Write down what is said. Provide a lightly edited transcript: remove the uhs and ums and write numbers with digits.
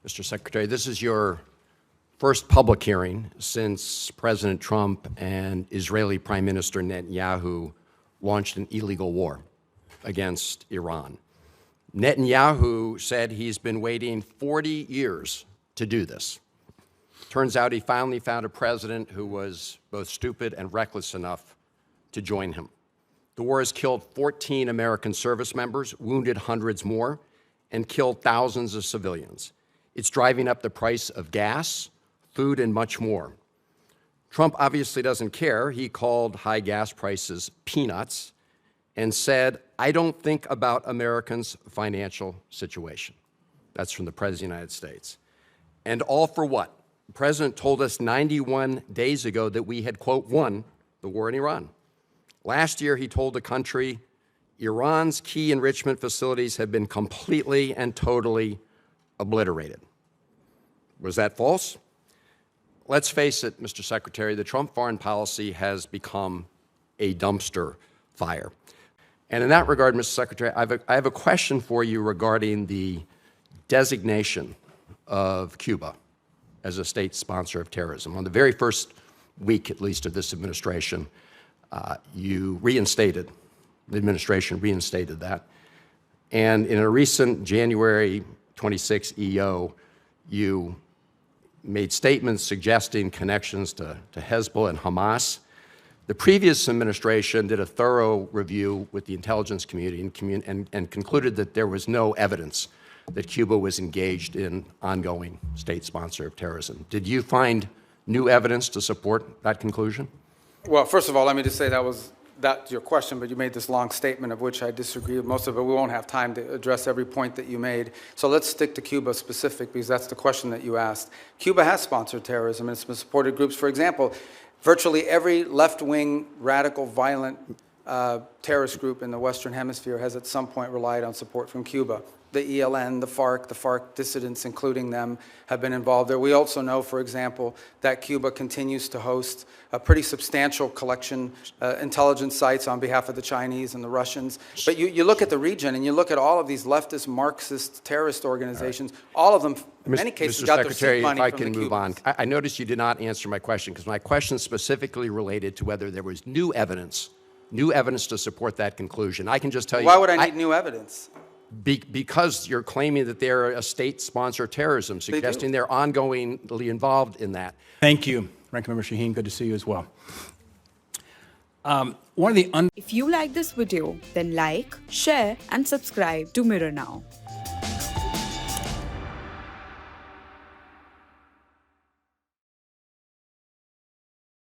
Mr. Secretary. This is your first public hearing since President Trump and Israeli Prime Minister Netanyahu launched an illegal war against Iran. Netanyahu said he's been waiting 40 years to do this. Turns out he finally found a president who was both stupid and reckless enough to join him. The war has killed 14 American service members, wounded hundreds more, and killed thousands of civilians. It's driving up the price of gas, food, and much more. Trump obviously doesn't care. He called high gas prices peanuts and said, "I don't think about Americans' financial situation." That's from the President of the United States. And all for what? The President told us 91 days ago that we had, quote, won the war in Iran. Last year, he told the country, Iran's key enrichment facilities have been completely and totally obliterated. Was that false? Let's face it, Mr. Secretary, the Trump foreign policy has become a dumpster fire. And in that regard, Mr. Secretary, I have a question for you regarding the designation of Cuba as a state sponsor of terrorism. On the very first week, at least, of this administration, the administration reinstated that. And in a recent January 26 EO, you made statements suggesting connections to Hezbollah and Hamas. The previous administration did a thorough review with the intelligence community and concluded that there was no evidence that Cuba was engaged in ongoing state sponsor of terrorism. Did you find new evidence to support that conclusion? Well, first of all, let me just say that's your question, but you made this long statement of which I disagree with most of it. We won't have time to address every point that you made. So let's stick to Cuba specific, because that's the question that you asked. Cuba has sponsored terrorism, and it's been supported groups. For example, virtually every left-wing, radical, violent terrorist group in the Western Hemisphere has at some point relied on support from Cuba. The ELN, the FARC dissidents, including them, have been involved there. We also know, for example, that Cuba continues to host a pretty substantial collection intelligence sites on behalf of the Chinese and the Russians. But you look at the region and you look at all of these leftist Marxist terrorist organizations, all of them, in many cases, got their seed money from the Cubans. Move on. I noticed you did not answer my question, because my question specifically related to whether there was new evidence to support that conclusion. I can just tell you— Why would I need new evidence? Because you're claiming that they're a state sponsor of terrorism, suggesting they're ongoingly involved in that. Thank you, Ranking Member Shaheen. Good to see you as well. If you like this video, then like, share, and subscribe to Mirror Now.